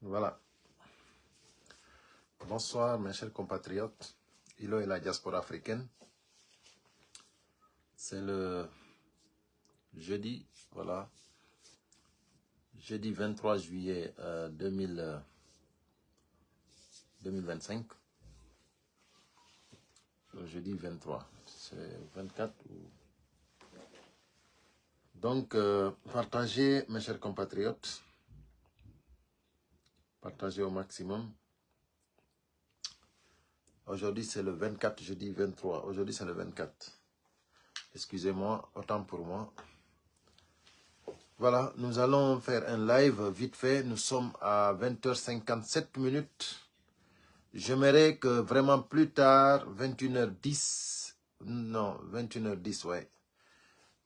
Voilà. Bonsoir mes chers compatriotes. Ilo et la diaspora africaine. C'est le jeudi, voilà. Jeudi 23 juillet 2025. Le jeudi 23. C'est 24 ou... Donc, partagez mes chers compatriotes. Partagez au maximum. Aujourd'hui, c'est le 24, jeudi 23. Aujourd'hui, c'est le 24. Excusez-moi, autant pour moi. Voilà, nous allons faire un live vite fait. Nous sommes à 20h57. J'aimerais que vraiment plus tard, 21h10, non, 21h10, ouais.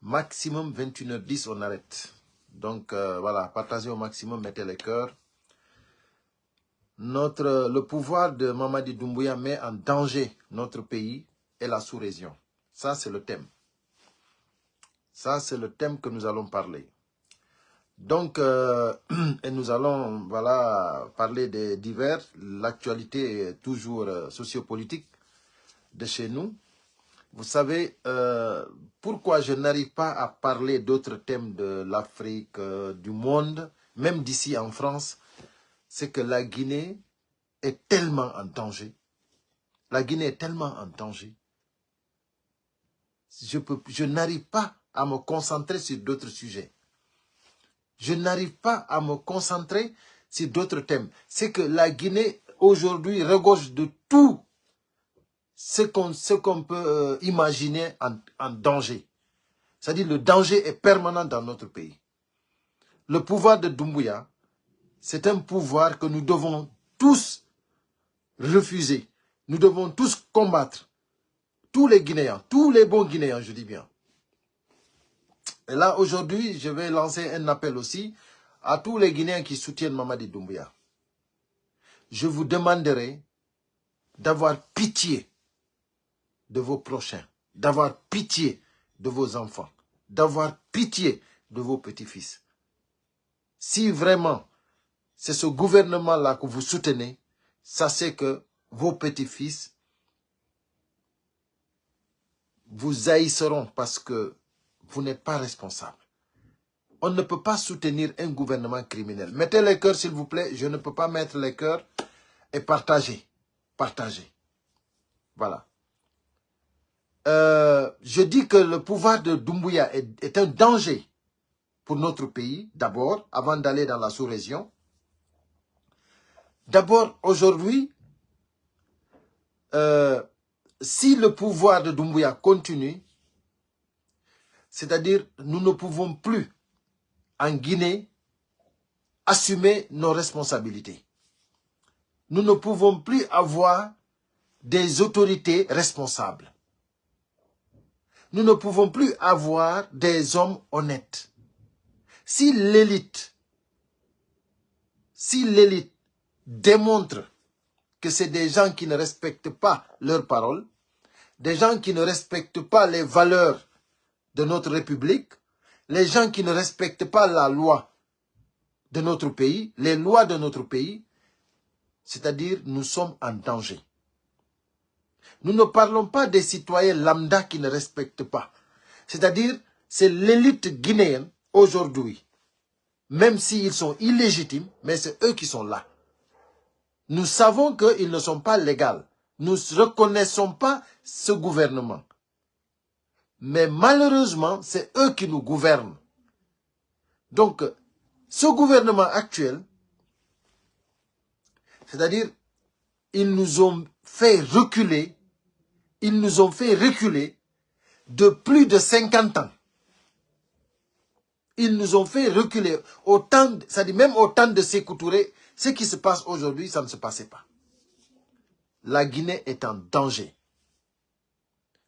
Maximum 21h10, on arrête. Donc, voilà, partagez au maximum, mettez les cœurs. Le pouvoir de Mamadi Doumbouya met en danger notre pays et la sous-région. Ça, c'est le thème. Ça, c'est le thème que nous allons parler. Donc, et nous allons voilà, parler des divers. L'actualité est toujours sociopolitique de chez nous. Vous savez, pourquoi je n'arrive pas à parler d'autres thèmes de l'Afrique, du monde, même d'ici en France, c'est que la Guinée est tellement en danger. La Guinée est tellement en danger. Je n'arrive pas à me concentrer sur d'autres sujets. Je n'arrive pas à me concentrer sur d'autres thèmes. C'est que la Guinée, aujourd'hui, regorge de tout ce qu'on peut imaginer en danger. C'est-à-dire le danger est permanent dans notre pays. Le pouvoir de Doumbouya, c'est un pouvoir que nous devons tous refuser. Nous devons tous combattre. Tous les Guinéens, tous les bons Guinéens, je dis bien. Et là, aujourd'hui, je vais lancer un appel aussi à tous les Guinéens qui soutiennent Mamadi Doumbouya. Je vous demanderai d'avoir pitié de vos prochains, d'avoir pitié de vos enfants, d'avoir pitié de vos petits-fils. Si vraiment c'est ce gouvernement-là que vous soutenez, sachez que vos petits-fils vous haïsseront parce que vous n'êtes pas responsable. On ne peut pas soutenir un gouvernement criminel. Mettez les cœurs, s'il vous plaît. Je ne peux pas mettre les cœurs. Et partagez. Partagez. Voilà. Je dis que le pouvoir de Doumbouya est un danger pour notre pays, d'abord, avant d'aller dans la sous-région. D'abord, aujourd'hui, si le pouvoir de Doumbouya continue, c'est-à-dire nous ne pouvons plus, en Guinée, assumer nos responsabilités. Nous ne pouvons plus avoir des autorités responsables. Nous ne pouvons plus avoir des hommes honnêtes. Si l'élite démontre que c'est des gens qui ne respectent pas leurs paroles, des gens qui ne respectent pas les valeurs de notre République, les gens qui ne respectent pas la loi de notre pays, les lois de notre pays, c'est-à-dire nous sommes en danger. Nous ne parlons pas des citoyens lambda qui ne respectent pas. C'est-à-dire, c'est l'élite guinéenne aujourd'hui. Même s'ils sont illégitimes, mais c'est eux qui sont là. Nous savons qu'ils ne sont pas légaux. Nous ne reconnaissons pas ce gouvernement. Mais malheureusement, c'est eux qui nous gouvernent. Donc, ce gouvernement actuel, c'est-à-dire, ils nous ont fait reculer, de plus de 50 ans. Ils nous ont fait reculer autant, c'est-à-dire même au temps de Sékou Touré, ce qui se passe aujourd'hui, ça ne se passait pas. La Guinée est en danger.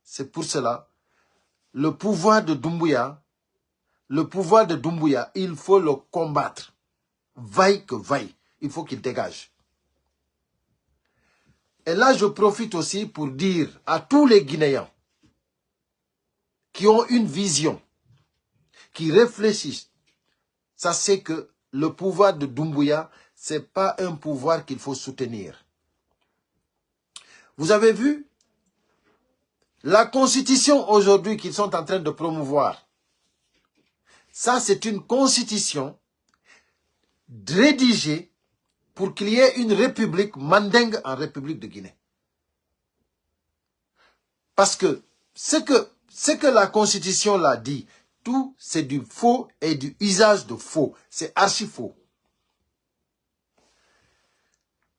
C'est pour cela, le pouvoir de Doumbouya, il faut le combattre. Vaille que vaille, il faut qu'il dégage. Et là, je profite aussi pour dire à tous les Guinéens qui ont une vision, qui réfléchissent, sachez que le pouvoir de Doumbouya, ce n'est pas un pouvoir qu'il faut soutenir. Vous avez vu la constitution aujourd'hui qu'ils sont en train de promouvoir. Ça, c'est une constitution rédigée pour qu'il y ait une république mandingue en République de Guinée. Parce que ce que la constitution l'a dit, tout c'est du faux et du usage de faux. C'est archi faux.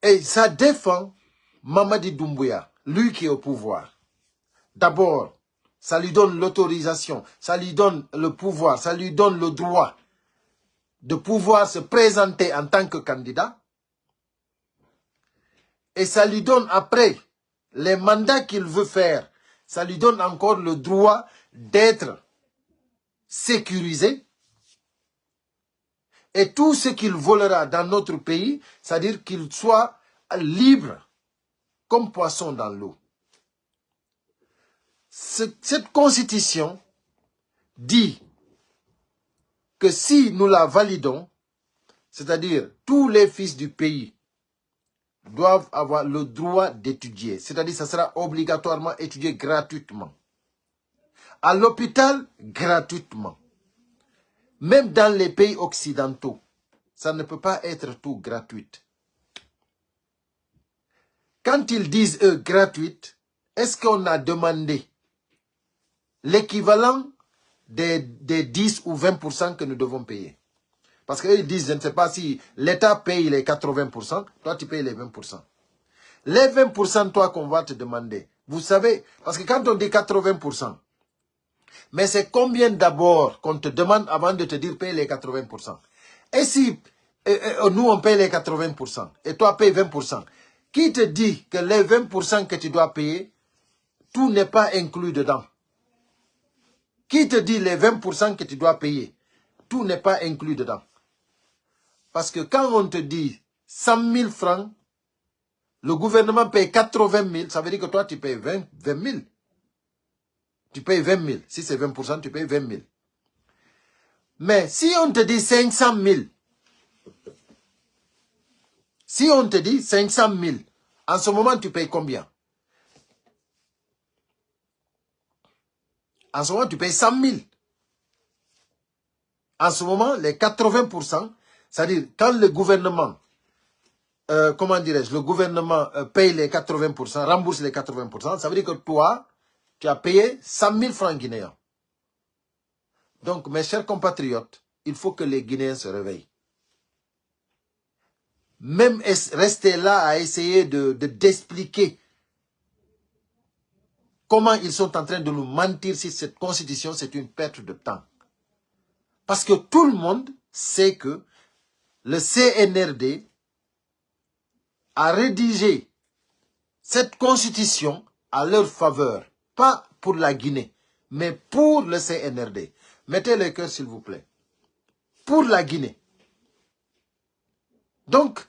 Et ça défend Mamadi Doumbouya, lui qui est au pouvoir. D'abord, ça lui donne l'autorisation, ça lui donne le pouvoir, ça lui donne le droit de pouvoir se présenter en tant que candidat. Et ça lui donne après les mandats qu'il veut faire, ça lui donne encore le droit d'être sécurisé. Et tout ce qu'il volera dans notre pays, c'est-à-dire qu'il soit libre comme poisson dans l'eau. Cette constitution dit que si nous la validons, c'est-à-dire tous les fils du pays doivent avoir le droit d'étudier, c'est-à-dire que ça sera obligatoirement étudié gratuitement. À l'hôpital, gratuitement. Même dans les pays occidentaux, ça ne peut pas être tout gratuit. Quand ils disent, eux, gratuite, est-ce qu'on a demandé l'équivalent des 10 ou 20% que nous devons payer? Parce qu'eux, ils disent, je ne sais pas si l'État paye les 80%, toi, tu payes les 20%. Les 20%, toi, qu'on va te demander, vous savez, parce que quand on dit 80%, mais c'est combien d'abord qu'on te demande avant de te dire paye les 80%. Et si nous, on paye les 80% et toi, paye 20%, qui te dit que les 20% que tu dois payer, tout n'est pas inclus dedans? Qui te dit les 20% que tu dois payer, tout n'est pas inclus dedans? Parce que quand on te dit 100 000 francs, le gouvernement paye 80 000, ça veut dire que toi, tu payes 20 000. Tu payes 20 000. Si c'est 20%, tu payes 20 000. Mais si on te dit 500 000, si on te dit 500 000, en ce moment, tu payes combien? En ce moment, tu payes 100 000. En ce moment, les 80%, c'est-à-dire quand le gouvernement, comment dirais-je, le gouvernement paye les 80%, rembourse les 80%, ça veut dire que toi, tu as payé 100 000 francs guinéens. Donc, mes chers compatriotes, il faut que les Guinéens se réveillent. Même rester là à essayer d'expliquer comment ils sont en train de nous mentir sur cette constitution, c'est une perte de temps. Parce que tout le monde sait que le CNRD a rédigé cette constitution à leur faveur. Pas pour la Guinée, mais pour le CNRD. Mettez le cœur s'il vous plaît. Pour la Guinée. Donc,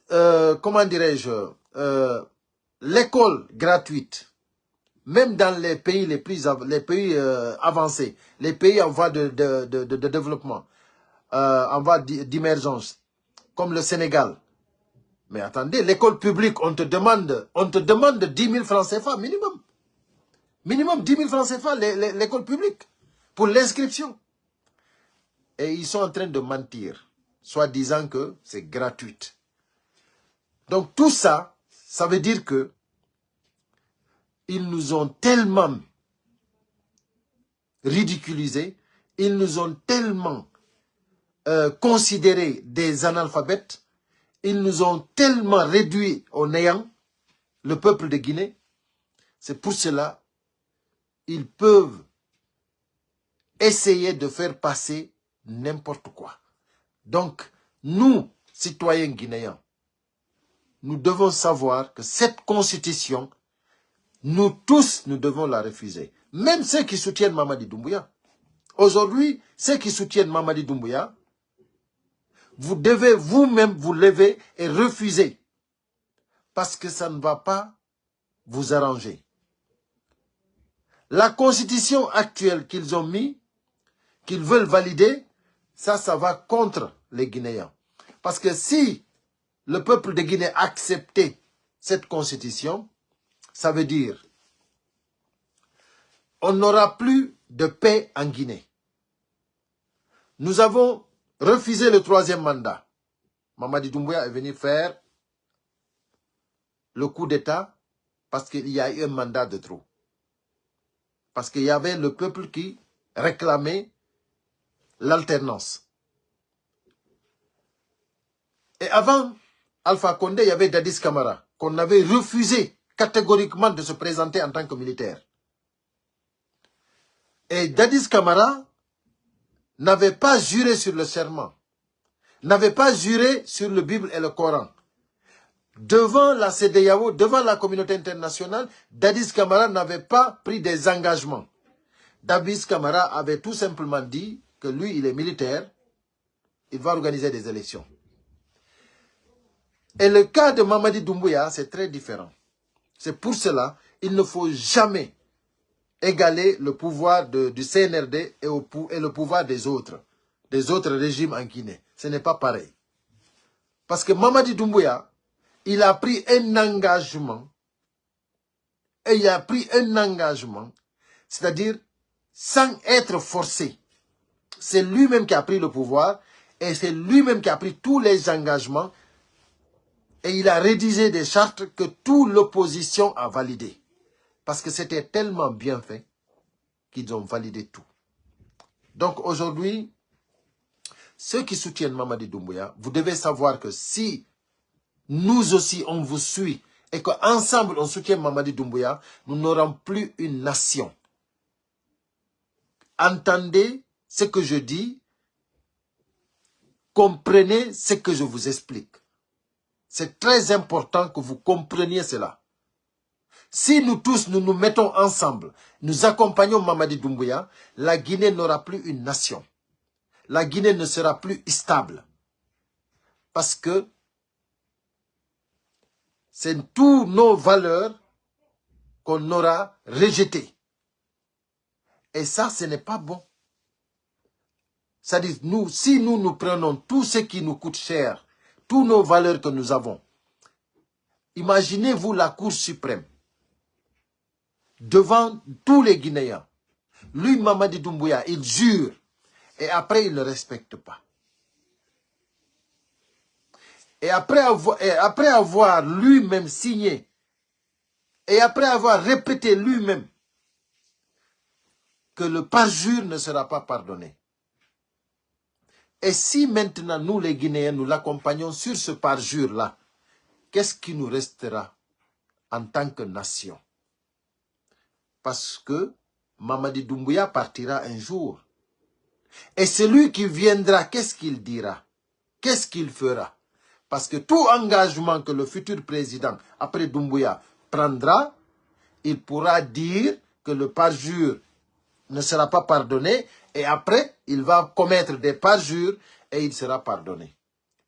comment dirais-je, l'école gratuite, même dans les pays avancés, les pays en voie de développement, en voie d'émergence, comme le Sénégal. Mais attendez, l'école publique, on te demande 10 000 francs CFA minimum. Minimum 10 000 francs CFA, l'école publique, pour l'inscription. Et ils sont en train de mentir, soit disant que c'est gratuit. Donc tout ça, ça veut dire que ils nous ont tellement ridiculisés, ils nous ont tellement considérés des analphabètes, ils nous ont tellement réduits au néant, le peuple de Guinée. C'est pour cela ils peuvent essayer de faire passer n'importe quoi. Donc, nous, citoyens guinéens, nous devons savoir que cette constitution, nous tous, nous devons la refuser. Même ceux qui soutiennent Mamadi Doumbouya. Aujourd'hui, ceux qui soutiennent Mamadi Doumbouya, vous devez vous-même vous lever et refuser. Parce que ça ne va pas vous arranger. La constitution actuelle qu'ils ont mis, qu'ils veulent valider, ça va contre les Guinéens. Parce que si le peuple de Guinée acceptait cette constitution, ça veut dire on n'aura plus de paix en Guinée. Nous avons refusé le 3e mandat. Mamadi Doumbouya est venu faire le coup d'État parce qu'il y a eu un mandat de trop. Parce qu'il y avait le peuple qui réclamait l'alternance. Et avant Alpha Condé, il y avait Dadis Camara, qu'on avait refusé catégoriquement de se présenter en tant que militaire. Et Dadis Camara n'avait pas juré sur le serment, n'avait pas juré sur le Bible et le Coran. Devant la CEDEAO, devant la communauté internationale, Dadis Camara n'avait pas pris des engagements. Dadis Camara avait tout simplement dit que lui, il est militaire, il va organiser des élections. Et le cas de Mamadi Doumbouya, c'est très différent. C'est pour cela qu'il ne faut jamais égaler le pouvoir du CNRD et le pouvoir des autres régimes en Guinée. Ce n'est pas pareil. Parce que Mamadi Doumbouya, il a pris un engagement, et il a pris un engagement, c'est-à-dire sans être forcé. C'est lui-même qui a pris le pouvoir, et c'est lui-même qui a pris tous les engagements, et il a rédigé des chartes que toute l'opposition a validées. Parce que c'était tellement bien fait qu'ils ont validé tout. Donc aujourd'hui, ceux qui soutiennent Mamadi Doumbouya, vous devez savoir que si nous aussi on vous suit et qu'ensemble on soutient Mamadi Doumbouya, nous n'aurons plus une nation. Entendez ce que je dis, comprenez ce que je vous explique. C'est très important que vous compreniez cela. Si nous tous, nous nous mettons ensemble, nous accompagnons Mamadi Doumbouya, la Guinée n'aura plus une nation. La Guinée ne sera plus stable. Parce que c'est toutes nos valeurs qu'on aura rejetées. Et ça, ce n'est pas bon. C'est-à-dire, si nous prenons tout ce qui nous coûte cher, toutes nos valeurs que nous avons, imaginez-vous la Cour suprême, devant tous les Guinéens. Lui, Mamadi Doumbouya, il jure, et après, il ne respecte pas. Et après avoir lui-même signé, et après avoir répété lui-même que le parjure ne sera pas pardonné. Et si maintenant, nous les Guinéens, nous l'accompagnons sur ce parjure-là, qu'est-ce qui nous restera en tant que nation? Parce que Mamadi Doumbouya partira un jour. Et celui qui viendra, qu'est-ce qu'il dira? Qu'est-ce qu'il fera? Parce que tout engagement que le futur président, après Doumbouya, prendra, il pourra dire que le parjure ne sera pas pardonné, et après, il va commettre des parjures et il sera pardonné.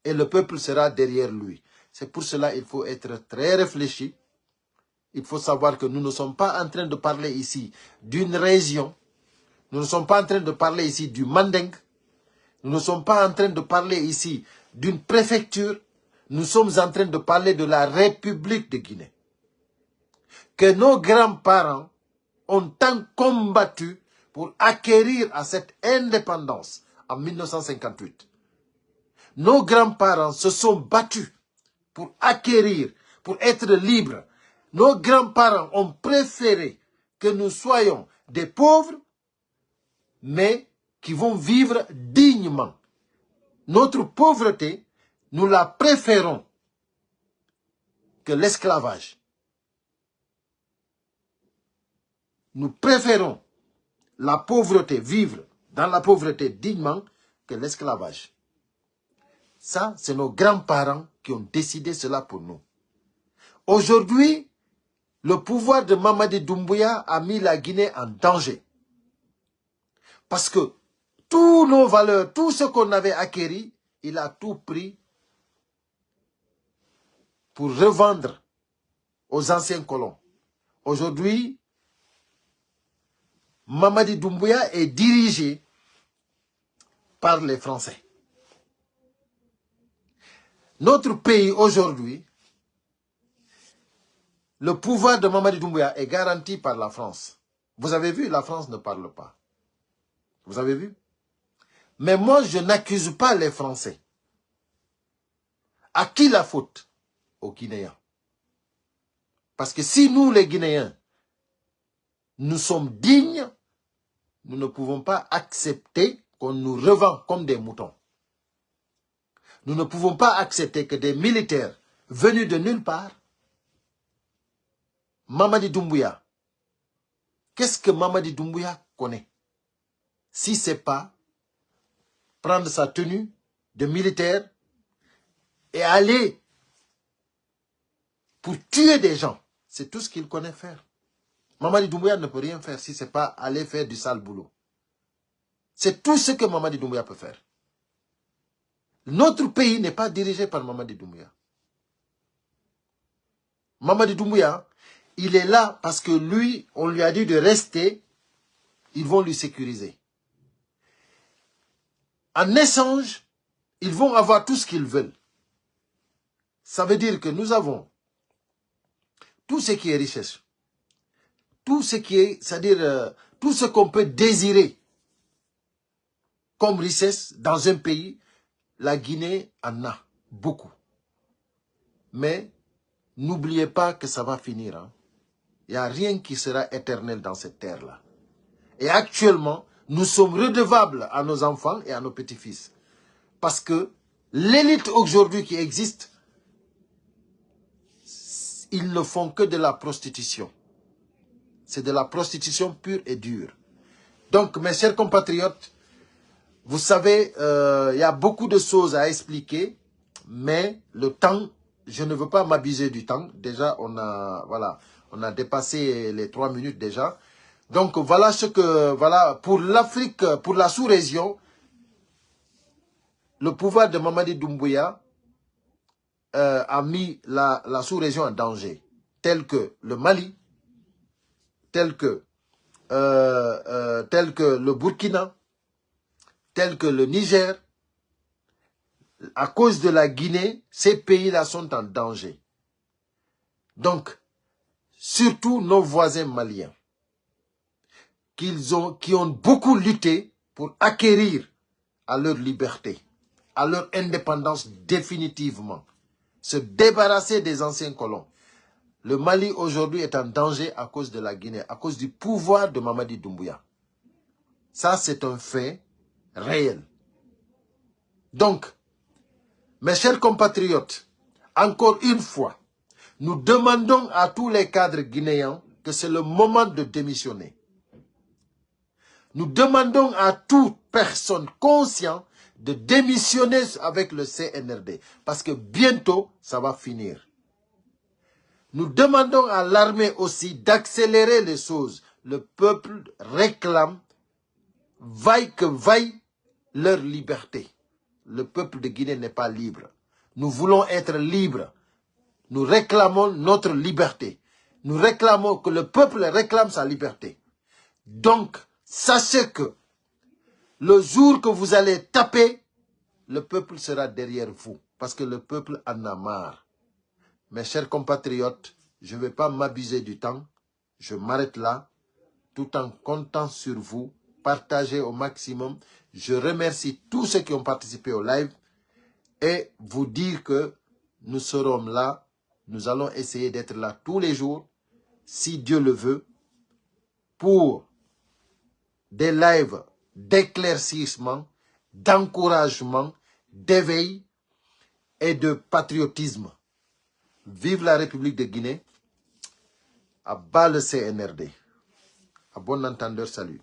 Et le peuple sera derrière lui. C'est pour cela qu'il faut être très réfléchi. Il faut savoir que nous ne sommes pas en train de parler ici d'une région. Nous ne sommes pas en train de parler ici du Manding. Nous ne sommes pas en train de parler ici d'une préfecture. Nous sommes en train de parler de la République de Guinée. Que nos grands-parents ont tant combattu pour acquérir à cette indépendance en 1958. Nos grands-parents se sont battus pour acquérir, pour être libres. Nos grands-parents ont préféré que nous soyons des pauvres, mais qui vont vivre dignement. Notre pauvreté, nous la préférons que l'esclavage. Nous préférons la pauvreté, vivre dans la pauvreté dignement, que l'esclavage. Ça, c'est nos grands-parents qui ont décidé cela pour nous. Aujourd'hui, le pouvoir de Mamadi Doumbouya a mis la Guinée en danger. Parce que toutes nos valeurs, tout ce qu'on avait acquis, il a tout pris pour revendre aux anciens colons. Aujourd'hui, Mamadi Doumbouya est dirigé par les Français. Notre pays aujourd'hui, le pouvoir de Mamadi Doumbouya est garanti par la France. Vous avez vu, la France ne parle pas. Vous avez vu? Mais moi, je n'accuse pas les Français. À qui la faute? Aux Guinéens. Parce que si nous, les Guinéens, nous sommes dignes, nous ne pouvons pas accepter qu'on nous revend comme des moutons. Nous ne pouvons pas accepter que des militaires venus de nulle part, Mamadi Doumbouya, qu'est-ce que Mamadi Doumbouya connaît? Si ce n'est pas prendre sa tenue de militaire et aller pour tuer des gens. C'est tout ce qu'il connaît faire. Mamadi Doumbouya ne peut rien faire si ce n'est pas aller faire du sale boulot. C'est tout ce que Mamadi Doumbouya peut faire. Notre pays n'est pas dirigé par Mamadi Doumbouya. Mamadi Doumbouya, il est là parce que lui, on lui a dit de rester, ils vont lui sécuriser. En échange, ils vont avoir tout ce qu'ils veulent. Ça veut dire que nous avons tout ce qui est richesse, tout ce qui est, c'est-à-dire tout ce qu'on peut désirer comme richesse dans un pays. La Guinée en a beaucoup. Mais n'oubliez pas que ça va finir. Hein. Il n'y a rien qui sera éternel dans cette terre-là. Et actuellement, nous sommes redevables à nos enfants et à nos petits-fils. Parce que l'élite aujourd'hui qui existe, ils ne font que de la prostitution. C'est de la prostitution pure et dure. Donc, mes chers compatriotes, vous savez, il y a beaucoup de choses à expliquer, mais le temps, je ne veux pas m'abuser du temps. Déjà, on a dépassé les 3 minutes déjà. Donc, voilà ce que, voilà, pour l'Afrique, pour la sous-région, le pouvoir de Mamadi Doumbouya a mis la sous-région en danger, tel que le Mali, tel que le Burkina, tel que le Niger. À cause de la Guinée, ces pays-là sont en danger. Donc, surtout nos voisins maliens, qui ont beaucoup lutté pour acquérir à leur liberté, à leur indépendance définitivement, se débarrasser des anciens colons. Le Mali aujourd'hui est en danger à cause de la Guinée, à cause du pouvoir de Mamadi Doumbouya. Ça, c'est un fait réel. Donc, mes chers compatriotes, encore une fois, nous demandons à tous les cadres guinéens que c'est le moment de démissionner. Nous demandons à toute personne consciente de démissionner avec le CNRD. Parce que bientôt, ça va finir. Nous demandons à l'armée aussi d'accélérer les choses. Le peuple réclame, vaille que vaille, leur liberté. Le peuple de Guinée n'est pas libre. Nous voulons être libres. Nous réclamons notre liberté. Nous réclamons que le peuple réclame sa liberté. Donc, sachez que le jour que vous allez taper, le peuple sera derrière vous. Parce que le peuple en a marre. Mes chers compatriotes, je ne vais pas m'abuser du temps. Je m'arrête là, tout en comptant sur vous. Partagez au maximum. Je remercie tous ceux qui ont participé au live. Et vous dire que nous serons là. Nous allons essayer d'être là tous les jours, si Dieu le veut, pour des lives d'éclaircissement, d'encouragement, d'éveil et de patriotisme. Vive la République de Guinée, à bas le CNRD. À bon entendeur, salut.